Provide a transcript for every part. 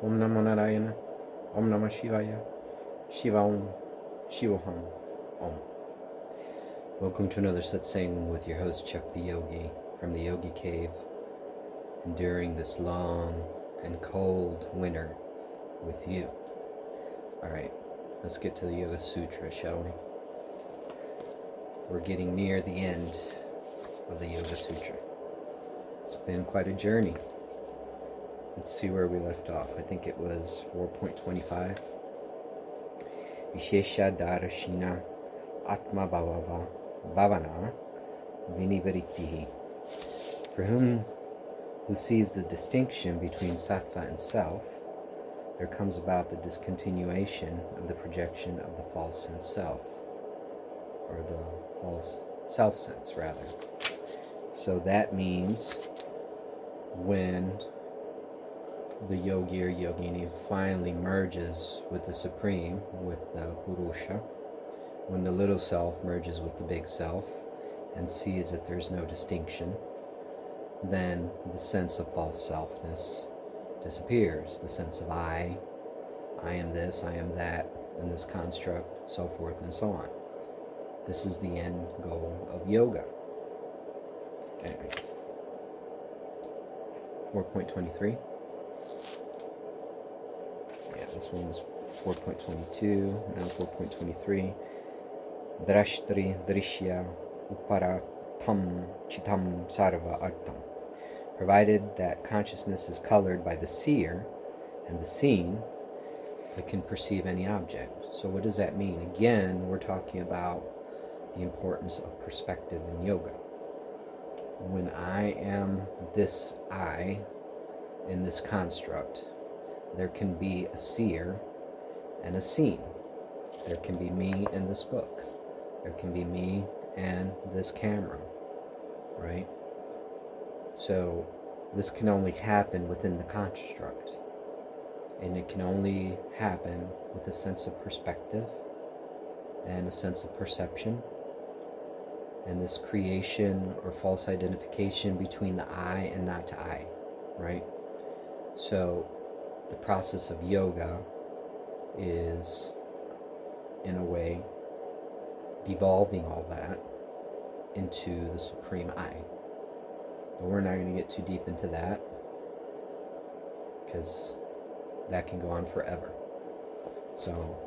Om Namo Narayana, Om Namah Shivaya, Shiva Om, Shivoham, Om. Welcome to another satsang with your host Chuck the Yogi from the Yogi Cave, enduring this long and cold winter with you. Alright, let's get to the Yoga Sutra, shall we? We're getting near the end of the Yoga Sutra. It's been quite a journey. Let's see where we left off. I think it was 4.25. Vishesha Darashina Atma Bhavana Vinivaritihi. For whom who sees the distinction between sattva and self, there comes about the discontinuation of the projection of the false sense self, or the false self sense, rather. So that means when the yogi or yogini finally merges with the Supreme, with the Purusha, when the little self merges with the big self and sees that there's no distinction, then the sense of false selfness disappears. The sense of I am this, I am that, in this construct, so forth and so on. This is the end goal of yoga. Okay. 4.23. Yeah, this one was 4.22, now 4.23. Drashtri drishya uparatam chitam sarva artam. Provided that consciousness is colored by the seer and the seen, it can perceive any object. So what does that mean? Again, we're talking about the importance of perspective in yoga. When I am this I in this construct, there can be a seer and a seen. There can be me and this book. There can be me and this camera, right? So this can only happen within the construct. And it can only happen with a sense of perspective and a sense of perception, and this creation or false identification between the I and not I, right? So the process of yoga is, in a way, devolving all that into the Supreme I. But we're not going to get too deep into that, because that can go on forever. So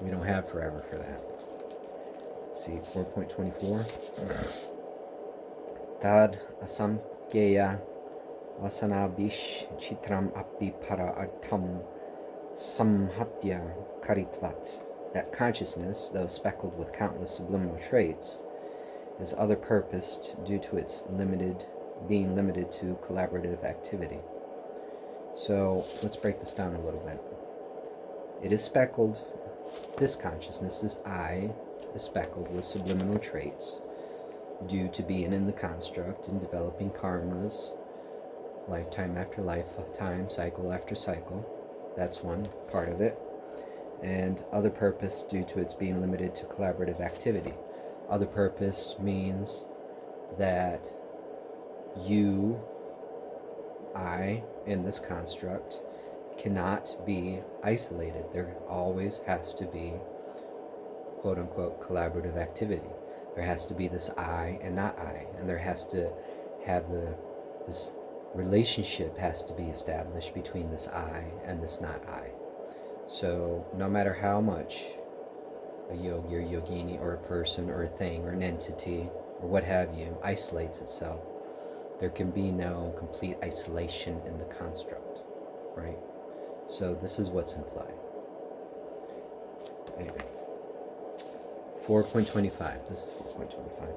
we don't have forever for that. Let's see, 4.24. Tad asamkyeya vasanabish chitram api para artam samhatya karitvat. That consciousness, though speckled with countless subliminal traits, is other purposed due to its being limited to collaborative activity. So let's break this down a little bit. It is speckled, this consciousness, this I, is speckled with subliminal traits due to being in the construct and developing karmas, lifetime after lifetime, cycle after cycle. That's one part of it. And other purpose due to its being limited to collaborative activity. Other purpose means that you, I, in this construct, cannot be isolated. There always has to be, quote-unquote, collaborative activity. There has to be this I and not I, and there has to have this relationship has to be established between this I and this not I. So no matter how much a yogi or yogini or a person or a thing or an entity or what have you isolates itself, there can be no complete isolation in the construct, right? So this is what's in play. Anyway, 4.25. This is 4.25.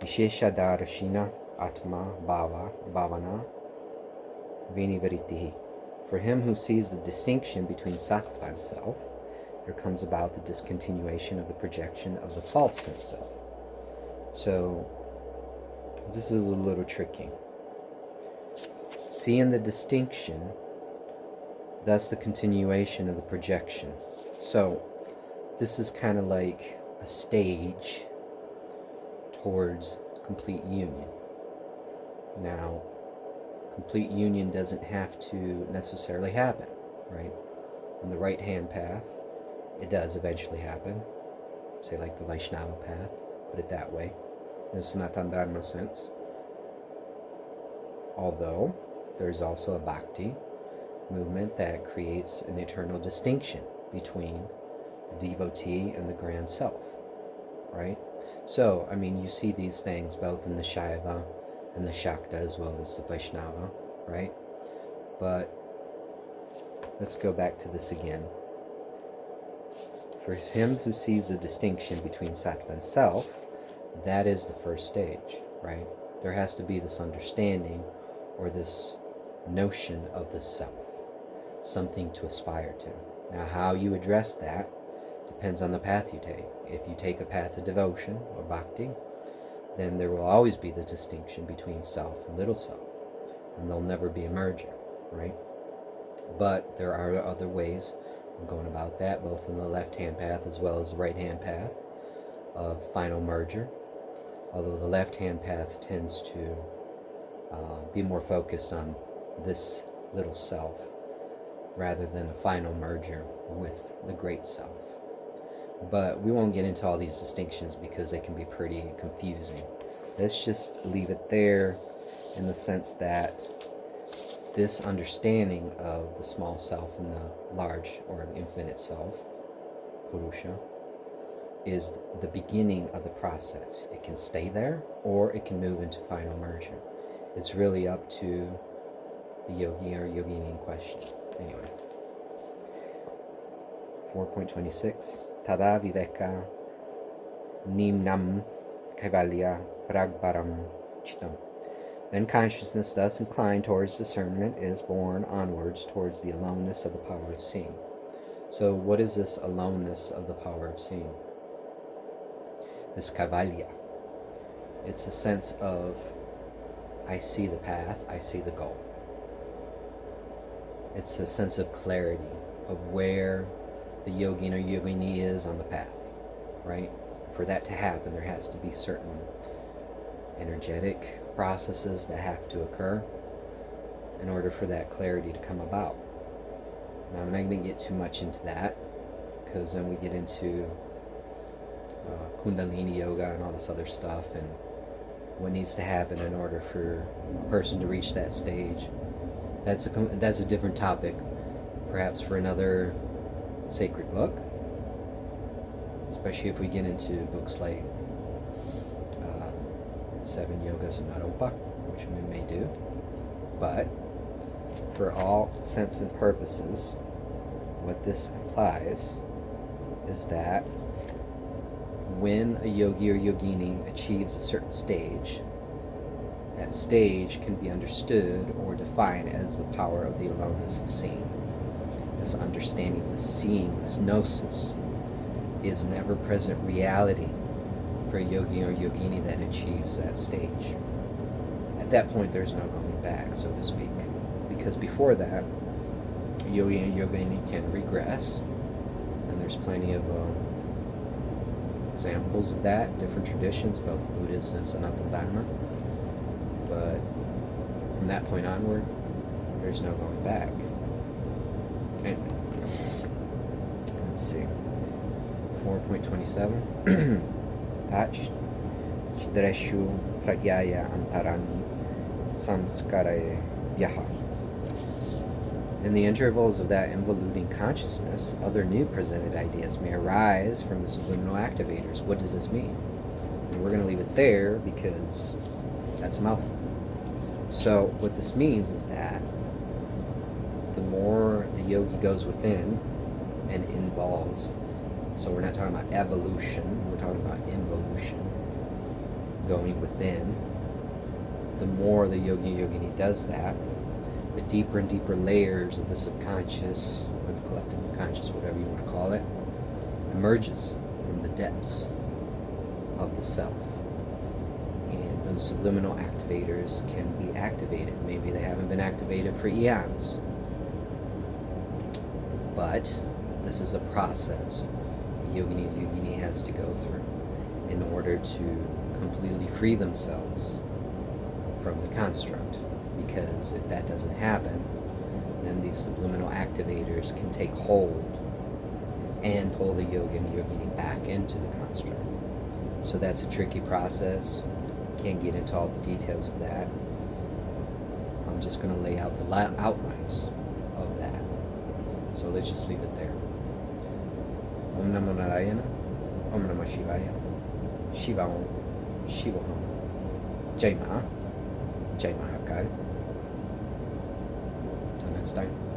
Vishesha Darashina Atma Bhavana Vinivaritihi. For him who sees the distinction between sattva and self, there comes about the discontinuation of the projection of the false sense self. So this is a little tricky. Seeing the distinction, thus the continuation of the projection. So this is kind of like a stage towards complete union. Now, complete union doesn't have to necessarily happen. right? On the right-hand path, it does eventually happen, say like the Vaishnava path, put it that way, in a Sanatana Dharma sense. Although there's also a bhakti movement that creates an eternal distinction between the devotee and the grand self, right? So, I mean, you see these things both in the Shaiva and the Shakta as well as the Vaishnava, right? But let's go back to this again. For him who sees a distinction between sattva and self, that is the first stage, right? There has to be this understanding or this notion of the self, something to aspire to. Now, how you address that depends on the path you take. If you take a path of devotion or bhakti, then there will always be the distinction between self and little self, and there'll never be a merger, right? But there are other ways of going about that, both in the left-hand path as well as the right-hand path of final merger, although the left-hand path tends to be more focused on this little self rather than a final merger with the great self. But we won't get into all these distinctions because they can be pretty confusing. Let's just leave it there in the sense that this understanding of the small self and the large or the infinite self, Purusha, is the beginning of the process. It can stay there or it can move into final merger. It's really up to the yogi or yogini in question. Anyway, 4.26 Tada viveka nimnam kaivalya pragbaram chitam. Then consciousness, thus inclined towards discernment, is borne onwards towards the aloneness of the power of seeing. So what is this aloneness of the power of seeing? This kaivalya. It's a sense of, I see the path, I see the goal. It's a sense of clarity of where the yogin or yogini is on the path, right? For that to happen, there has to be certain energetic processes that have to occur in order for that clarity to come about. Now, I'm not going to get too much into that because then we get into Kundalini yoga and all this other stuff and what needs to happen in order for a person to reach that stage. That's a different topic, perhaps for another sacred book, especially if we get into books like 7 Yogas of Naropa, which we may do. But for all intents and purposes, what this implies is that when a yogi or yogini achieves a certain stage, that stage can be understood or defined as the power of the aloneness of seeing. This understanding, this seeing, this gnosis is an ever-present reality for a yogi or yogini that achieves that stage. At that point, there's no going back, so to speak. Because before that, a yogi and yogini can regress, and there's plenty of examples of that, different traditions, both Buddhist and Sanatana Dharma. But from that point onward, there's no going back. Anyway, let's see. 4.27 Tach Chidreshu Pragyaya Antarani Samskaraye Vyaha. In the intervals of that involuting consciousness, other new presented ideas may arise from the subliminal activators. What does this mean? And we're going to leave it there because that's a mouthful. So what this means is that the more the yogi goes within and involves, so we're not talking about evolution, we're talking about involution, going within, the more the yogi yogini does that, the deeper and deeper layers of the subconscious, or the collective unconscious, whatever you want to call it, emerges from the depths of the self. And those subliminal activators can be activated. Maybe they haven't been activated for eons. But this is a process a yogini or yogini has to go through in order to completely free themselves from the construct. Because if that doesn't happen, then these subliminal activators can take hold and pull the yogi and yogini back into the construct. So that's a tricky process. Can't get into all the details of that. I'm just going to lay out the outlines of that. So let's just leave it there. Om Namo Narayana, Om Namah Shivaya, Shiva Om, Shiva Om, Jai Ma, Jai Mahakal. Until next time.